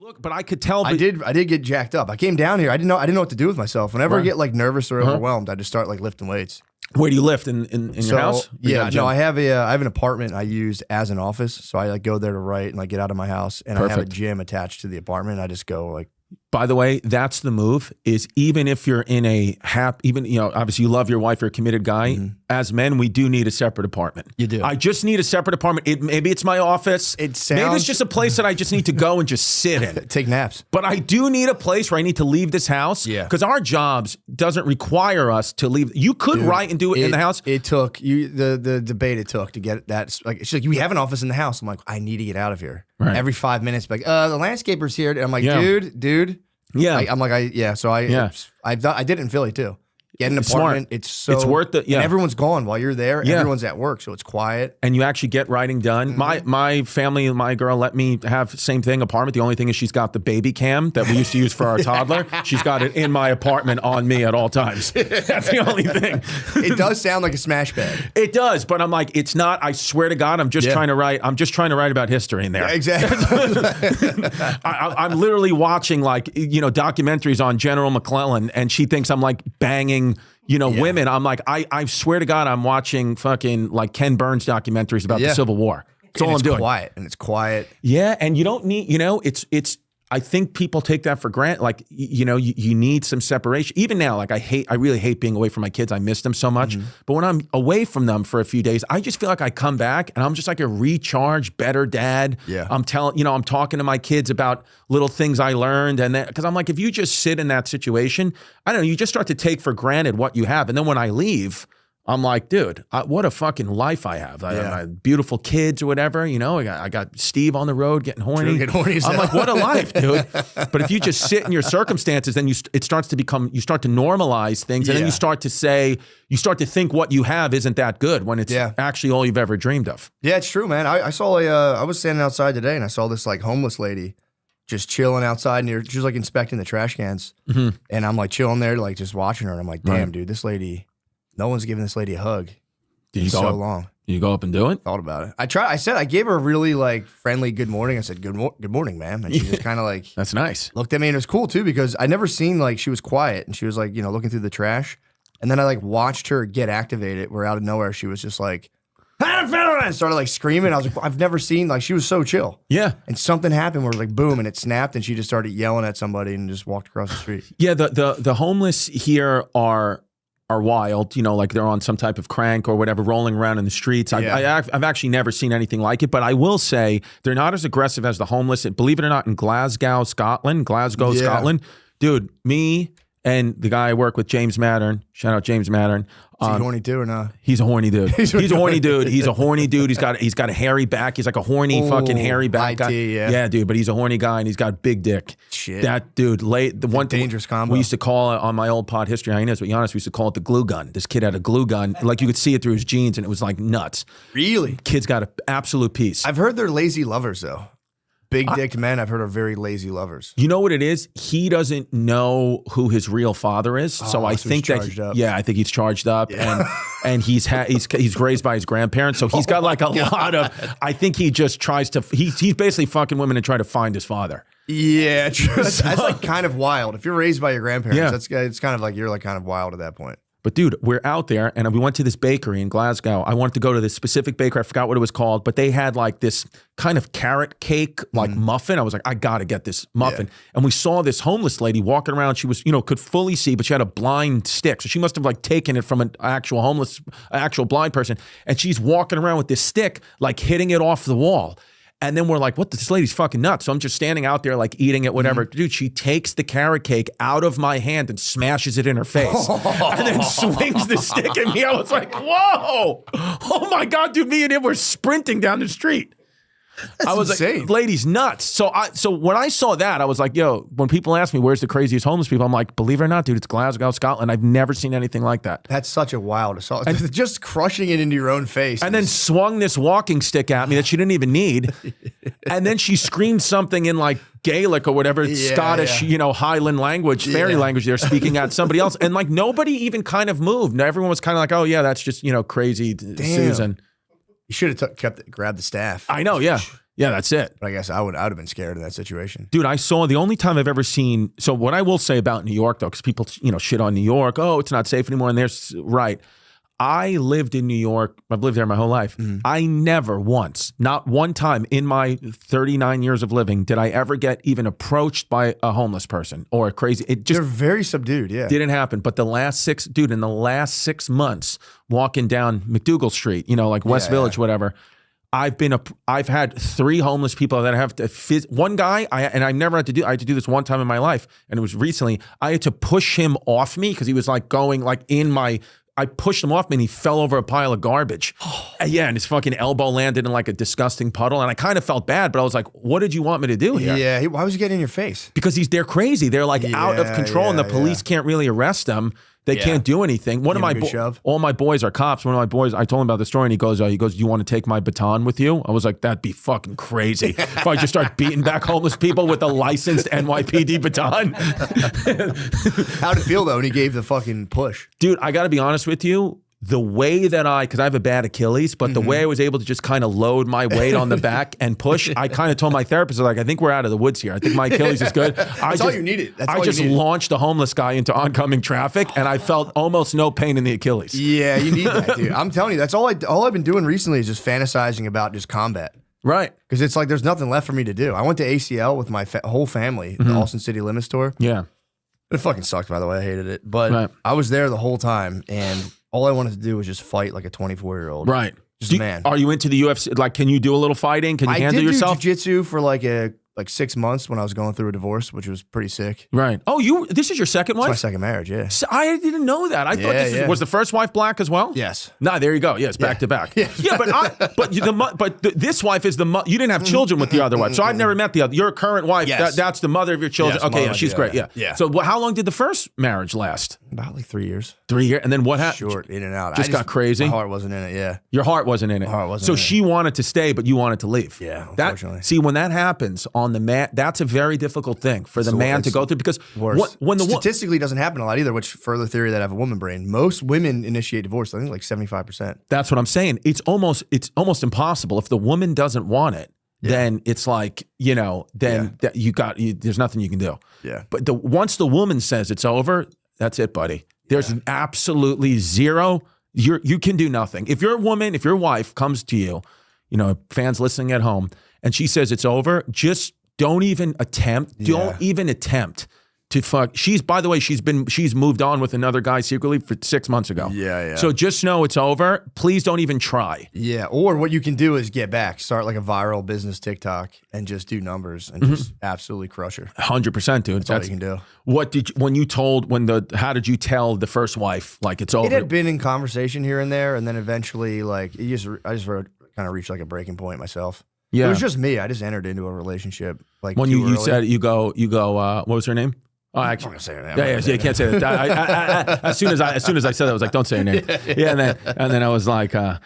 Look, but I could tell. I did get jacked up. I came down here. I didn't know what to do with myself. Whenever I get like nervous or overwhelmed, I just start like lifting weights. Where do you lift in your house? Yeah, no, I have an apartment I use as an office. So I like go there to write and like get out of my house, and I have a gym attached to the apartment. I just go like. By the way, that's the move, is even if you're in a obviously you love your wife, you're a committed guy. As men, we do need a separate apartment. You do. I just need a separate apartment. Maybe it's my office. Maybe it's just a place that I just need to go and just sit in. Take naps. But I do need a place where I need to leave this house. Yeah. Because our jobs doesn't require us to leave. You could write and do it in the house. It took the debate it took to get that. Like, she's like, we have an office in the house. I'm like, I need to get out of here. Right. Every 5 minutes, like, the landscaper's here. And I'm like, dude. Yeah. So I did it in Philly too. Get an apartment. It's worth it. Yeah. And everyone's gone while you're there. Yeah. Everyone's at work, so it's quiet. And you actually get writing done. My family, my girl let me have same thing apartment. The only thing is she's got the baby cam that we used to use for our toddler. She's got it in my apartment on me at all times. That's the only thing. It does sound like a smash pad. It does, but I'm like, it's not. I swear to God, I'm just trying to write. I'm just trying to write about history in there. Yeah, exactly. I'm literally watching documentaries on General McClellan, and she thinks I'm like banging women. I'm like, I swear to God, I'm watching fucking like Ken Burns documentaries about the Civil War. That's all I'm doing. It's quiet. Yeah, and you don't need, it's. I think people take that for granted. Like, you need some separation. Even now, like I really hate being away from my kids. I miss them so much. But when I'm away from them for a few days, I just feel like I come back and I'm just like a recharged, better dad. Yeah. I'm talking to my kids about little things I learned. And because I'm like, if you just sit in that situation, I don't know, you just start to take for granted what you have. And then when I leave, I'm like, dude, what a fucking life I have. I have beautiful kids or whatever. I got Steve on the road getting horny. I'm like, what a life, dude. But if you just sit in your circumstances, then you start to normalize things. And then you start to think what you have isn't that good when it's actually all you've ever dreamed of. Yeah, it's true, man. I saw I was standing outside today and I saw this like homeless lady just chilling outside near, she was like inspecting the trash cans. And I'm like chilling there, like just watching her. And I'm like, damn, dude, this lady... No one's giving this lady a hug. Did you go up? Long. Did you go up and do it? Thought about it. I gave her a really like friendly good morning. I said, good morning, ma'am. And she just kind of like. That's nice. Looked at me, and it was cool too because I never seen like she was quiet and she was like, looking through the trash. And then I like watched her get activated where out of nowhere she was just like, and started like screaming. I was like, I've never seen, like, she was so chill. Yeah. And something happened where it was like boom and it snapped and she just started yelling at somebody and just walked across the street. Yeah, the homeless here are wild, like they're on some type of crank or whatever, rolling around in the streets. I've actually never seen anything like it, but I will say they're not as aggressive as the homeless. Believe it or not, in Glasgow, Scotland, dude, me and the guy I work with, James Mattern, shout out James Mattern. Is he horny too or not? He's a horny dude. He's a horny dude. He's a horny dude. He's got a hairy back. He's like a horny fucking hairy back guy. Yeah, dude. But he's a horny guy and he's got big dick. Shit. That dude. Dangerous combo. We used to call it on my old pod History Hyenas, but Giannis, we used to call it the glue gun. This kid had a glue gun. Like you could see it through his jeans and it was like nuts. Really? Kid's got an absolute piece. I've heard they're lazy lovers though. Big dick men, I've heard, are very lazy lovers. You know what it is? He doesn't know who his real father is, so I think I think he's charged up, and he's raised by his grandparents, so he's got like a lot of. I think he just tries to. He's basically fucking women and trying to find his father. Yeah, true. That's like kind of wild. If you're raised by your grandparents, it's kind of like you're like kind of wild at that point. But dude, we're out there and we went to this bakery in Glasgow. I wanted to go to this specific bakery. I forgot what it was called, but they had like this kind of carrot cake, like muffin. I was like, I got to get this muffin. Yeah. And we saw this homeless lady walking around. She was, could fully see, but she had a blind stick. So she must have like taken it from an actual blind person. And she's walking around with this stick, like hitting it off the wall. And then we're like, what? This lady's fucking nuts. So I'm just standing out there like eating it, whatever. Dude, she takes the carrot cake out of my hand and smashes it in her face. And then swings the stick at me. I was like, whoa. Oh my God, dude, me and him were sprinting down the street. I was insane. Like, lady's nuts. So when I saw that, I was like, yo, when people ask me where's the craziest homeless people, I'm like, believe it or not, dude, it's Glasgow, Scotland. I've never seen anything like that. That's such a wild assault. And just crushing it into your own face. And then swung this walking stick at me that she didn't even need. And then she screamed something in like Gaelic or whatever, Scottish, Highland language, fairy language they're speaking at somebody else. And like nobody even kind of moved. Everyone was kind of like, oh yeah, that's just, crazy Susan. You should have grabbed the staff. I know, yeah. Yeah, that's it. But I guess I'd have been scared in that situation. Dude, I saw the only time I've ever seen. So what I will say about New York, though, because people, shit on New York. Oh, it's not safe anymore. And there's right. I lived in New York. I've lived there my whole life. I never once, not one time in my 39 years of living, did I ever get even approached by a homeless person or a crazy. It just they're very subdued. Yeah, didn't happen. But in the last 6 months, walking down McDougal Street, like West Village, whatever. I've had 3 homeless people that I have to one guy, I had to do this one time in my life, and it was recently. I had to push him off me because he was like going like in my. I pushed him off me and he fell over a pile of garbage. Yeah, and his fucking elbow landed in like a disgusting puddle, and I kind of felt bad, but I was like, "What did you want me to do here?" Yeah, why was he getting in your face? Because they're crazy. They're like out of control, and the police can't really arrest them. They can't do anything. All my boys are cops. One of my boys, I told him about the story, and he goes, "You want to take my baton with you?" I was like, "That'd be fucking crazy if I just start beating back homeless people with a licensed NYPD baton." How'd it feel though when he gave the fucking push? Dude, I got to be honest with you. The way that because I have a bad Achilles, but the way I was able to just kind of load my weight on the back and push, I kind of told my therapist, I think we're out of the woods here. I think my Achilles is good. That's all you needed. I just launched a homeless guy into oncoming traffic, and I felt almost no pain in the Achilles. Yeah, you need that, dude. I'm telling you, that's all I've been doing recently is just fantasizing about just combat. Right. Because it's like there's nothing left for me to do. I went to ACL with my whole family, the Austin City Limits tour. Yeah. It fucking sucked, by the way. I hated it. But I was there the whole time, and all I wanted to do was just fight like a 24-year-old. Right. Just a man. Are you into the UFC? Like, can you do a little fighting? Can you handle yourself? I did do jiu-jitsu for like 6 months when I was going through a divorce, which was pretty sick. Right. Oh, this is your second wife? It's my second marriage, yeah. So I didn't know that. I thought this was the first wife black as well? Yes. Nah, there you go. Yes, back to back. Yeah, this wife is you didn't have children with the other wife, so I've never met the other. Your current wife, that's the mother of your children. Yes, okay, she's great. Yeah. So how long did the first marriage last? About like 3 years. 3 years? And then what happened? Short, in and out. Just got crazy? My heart wasn't in it, yeah. Your heart wasn't in it. My heart wasn't so in it. she wanted to stay, but you wanted to leave. Yeah, unfortunately. See, when that happens on the man, that's a very difficult thing for the man to go through, because when the statistically doesn't happen a lot either, which further theory that I have a woman brain. Most women initiate divorce. I think like 75%. That's what I'm saying. It's almost impossible. If the woman doesn't want it, then it's like, there's nothing you can do. Yeah. But once the woman says it's over, that's it, buddy. There's absolutely zero. You can do nothing. If your wife comes to you, fans listening at home, and she says it's over, just don't even attempt. Don't even attempt to fuck. By the way, she's moved on with another guy secretly for 6 months ago. Yeah. So just know it's over. Please don't even try. Yeah. Or what you can do is get back, start like a viral business TikTok, and just do numbers and just absolutely crush her. 100%, dude. That's all you can do. How did you tell the first wife like it's over? It had been in conversation here and there, and then eventually like I just kind of reached like a breaking point myself. Yeah. It was just me. I just entered into a relationship like when you said you go what was her name? Oh, actually, I'm not gonna say her name. Yeah, you can't say that. As soon as I said that, I was like, don't say her name. Yeah, and then I was like, so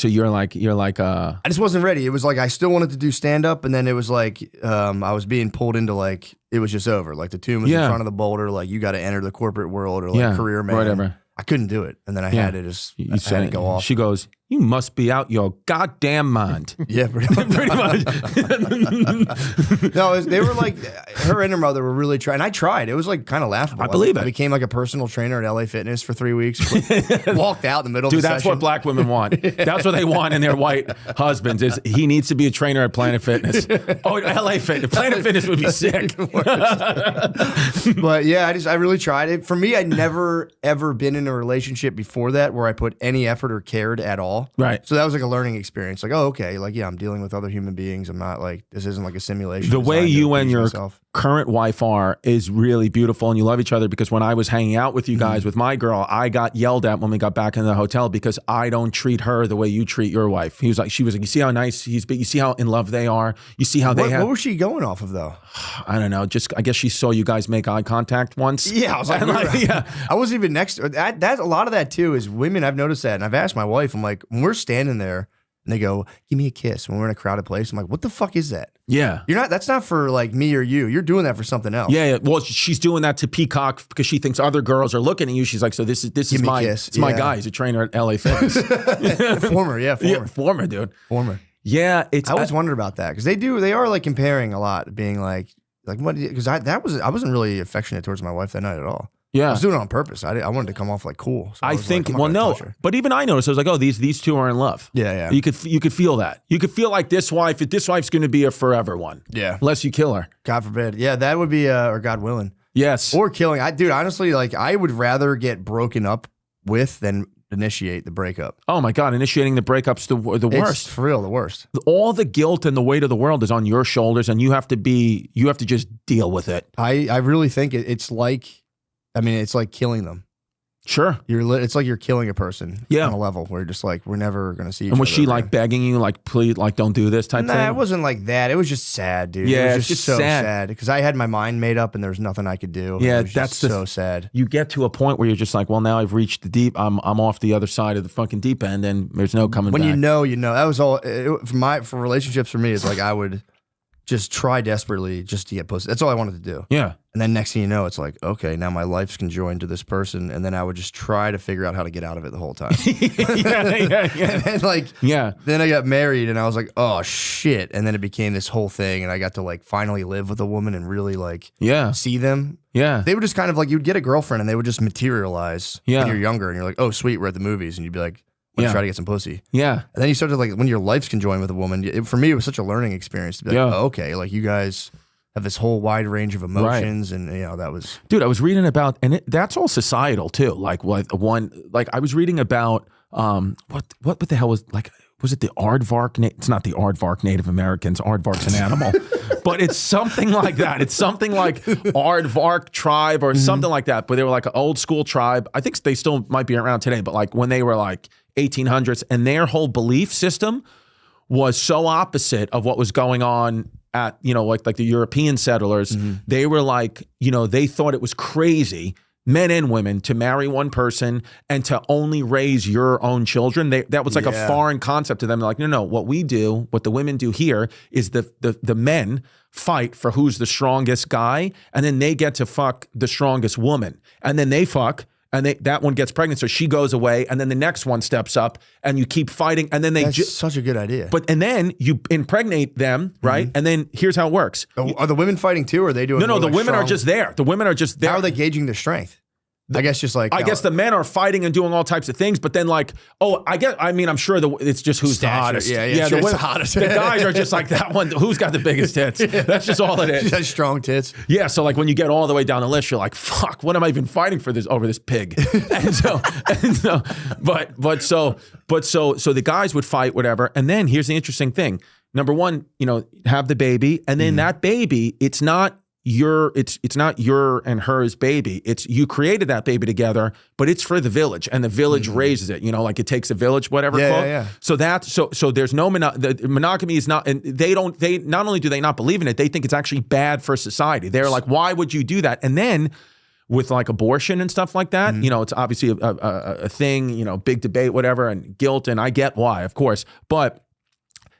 you're like. I just wasn't ready. It was like I still wanted to do stand up, and then it was like I was being pulled into like it was just over. Like the tomb was in front of the boulder. Like you got to enter the corporate world or like career man. Whatever. I couldn't do it, and then I had to just go off. She goes, "You must be out your goddamn mind." Yeah, pretty much. No, they were like, her and her mother were really trying. I tried. It was like kind of laughable. I believe it. I became like a personal trainer at LA Fitness for 3 weeks. Walked out in the middle of the that's session. what black women want. That's what they want in their white husbands is he needs to be a trainer at Planet Fitness. Oh, LA Fitness. Planet Fitness would be sick. But yeah, I really tried it. For me, I'd never, ever been in a relationship before that where I put any effort or cared at all. Right. So that was like a learning experience. Like, oh, okay. Like, yeah, I'm dealing with other human beings. I'm not like, this isn't like a simulation. The way you and your current wife are is really beautiful, and you love each other, because when I was hanging out with you guys with my girl, I got yelled at when we got back in the hotel because I don't treat her the way you treat your wife. She was like, you see how nice he's, but you see how in love they are. You see how what was she going off of though? I don't know. Just, I guess she saw you guys make eye contact once. Yeah. I was like, I wasn't even next to that. A lot of that too is women. I've noticed that. And I've asked my wife, I'm like, when we're standing there, and they go, "Give me a kiss." When we're in a crowded place, I'm like, "What the fuck is that?" Yeah. You're not. That's not for like me or you. You're doing that for something else. Yeah. Well, she's doing that to peacock because she thinks other girls are looking at you. She's like, so this is my it's my guy. He's a trainer at LA Fitness. Former, former dude. Former. Yeah. I always wondered about that because they are like comparing a lot, being like what? Because I wasn't really affectionate towards my wife that night at all. Yeah. I was doing it on purpose. I wanted to come off like cool. So I think, well, no, but even I noticed, I was like, oh, these two are in love. Yeah. You could feel that. You could feel like this wife's going to be a forever one. Yeah. Unless you kill her. God forbid. Yeah, that would be, or God willing. Yes. Or killing. Dude, honestly, like I would rather get broken up with than initiate the breakup. Oh my God, initiating the breakup's the worst. It's for real, the worst. All the guilt and the weight of the world is on your shoulders, and you have to just deal with it. I really think it's like, it's like killing them. Sure. It's like you're killing a person on a level where you're just like, we're never going to see each other. And was she like begging you, like, please, like, don't do this type thing? Nah, it wasn't like that. It was just sad, dude. Yeah, it was just so sad because I had my mind made up and there was nothing I could do. Yeah, it was that's so sad. You get to a point where you're just like, well, now I've reached the deep. I'm off the other side of the fucking deep end, and there's no coming back. When you know. That was all. For relationships for me, it's like I would just try desperately just to get pussy. That's all I wanted to do. Yeah. And then next thing you know, it's like, okay, now my life's conjoined to this person. And then I would just try to figure out how to get out of it the whole time. yeah. Then I got married and I was like, oh shit. And then it became this whole thing. And I got to like finally live with a woman and really like see them. Yeah. They would just kind of like, you'd get a girlfriend and they would just materialize when you're younger. And you're like, oh sweet, we're at the movies. And you'd be like, let's try to get some pussy. Yeah. And then you started like, when your life's conjoined with a woman, for me, it was such a learning experience to be like, oh, okay, like you guys have this whole wide range of emotions, and that was. Dude, I was reading about, and that's all societal too. Like I was reading about what the hell was it the Aardvark? It's not the Aardvark Native Americans. Aardvark's an animal, but it's something like that. It's something like Aardvark tribe or something like that. But they were like an old school tribe. I think they still might be around today, but like when they were like 1800s, and their whole belief system was so opposite of what was going on at, like the European settlers. They were like, they thought it was crazy, men and women, to marry one person and to only raise your own children. That was like a foreign concept to them. They're like, no, what the women do here is the men fight for who's the strongest guy, and then they get to fuck the strongest woman, and then they fuck, and that one gets pregnant, so she goes away, and then the next one steps up, and you keep fighting, and then That's such a good idea. And then you impregnate them, right? And then here's how it works. Are the women fighting too, or are they doing? No, the women are just there. The women are just there. How are they gauging their strength? I guess just like I guess the men are fighting and doing all types of things, but then like, I'm sure it's just who's the hottest. Yeah, the hottest. The guys are just like that one. Who's got the biggest tits? That's just all it is. She has strong tits. Yeah, so like when you get all the way down the list, you're like, fuck, what am I even fighting for over this pig? So the guys would fight, whatever. And then here's the interesting thing. Number one, have the baby, and then that baby, it's not your and hers baby. It's you created that baby together, but it's for the village, and the village raises it. Like it takes a village, whatever. Yeah. So there's no the monogamy is not, and they not only do they not believe in it, they think it's actually bad for society. They're like, why would you do that? And then with like abortion and stuff like that, it's obviously a thing. Big debate, whatever, and guilt, and I get why, of course, but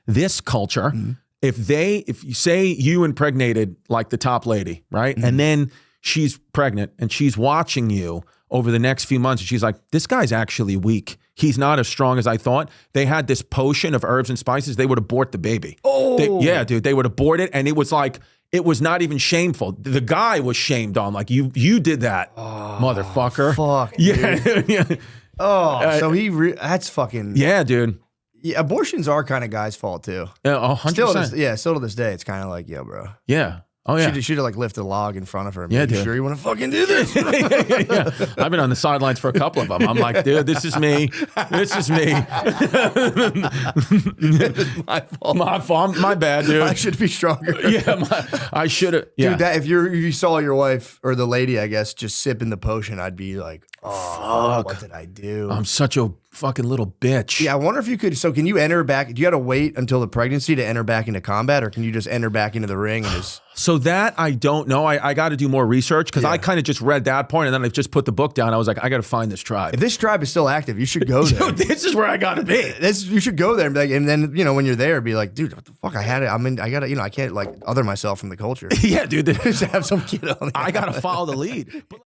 this culture. If you say you impregnated like the top lady, right? And then she's pregnant and she's watching you over the next few months, and she's like, this guy's actually weak. He's not as strong as I thought. They had this potion of herbs and spices. They would abort the baby. Oh. They would abort it. And it was like, it was not even shameful. The guy was shamed on, like, you did that, motherfucker. Fuck. Yeah. Oh, so that's fucking. Yeah, dude. Yeah, abortions are kind of guys' fault too. 100%. Still to this day, it's kind of like, yeah, bro. Yeah. Oh yeah. She'd have like lifted a log in front of her. And dude. Sure you want to fucking do this? Yeah. I've been on the sidelines for a couple of them. I'm like, dude, this is me. This is me. My fault. My fault. My bad, dude. I should be stronger. I should have. Yeah. Dude, if you saw your wife or the lady, I guess, just sipping the potion, I'd be like, oh, fuck. What did I do? I'm such a fucking little bitch. Yeah, I wonder if you could. So can you enter back? Do you have to wait until the pregnancy to enter back into combat, or can you just enter back into the ring and just? So that I don't know. I got to do more research because I kind of just read that point and then I just put the book down. I was like, I got to find this tribe. If this tribe is still active, you should go there. Dude, this is where I got to be. You should go there and be like, and then when you're there, be like, dude, what the fuck? I had it. I gotta, I can't like other myself from the culture. Yeah, dude. Just have some kid on. I got to follow the lead.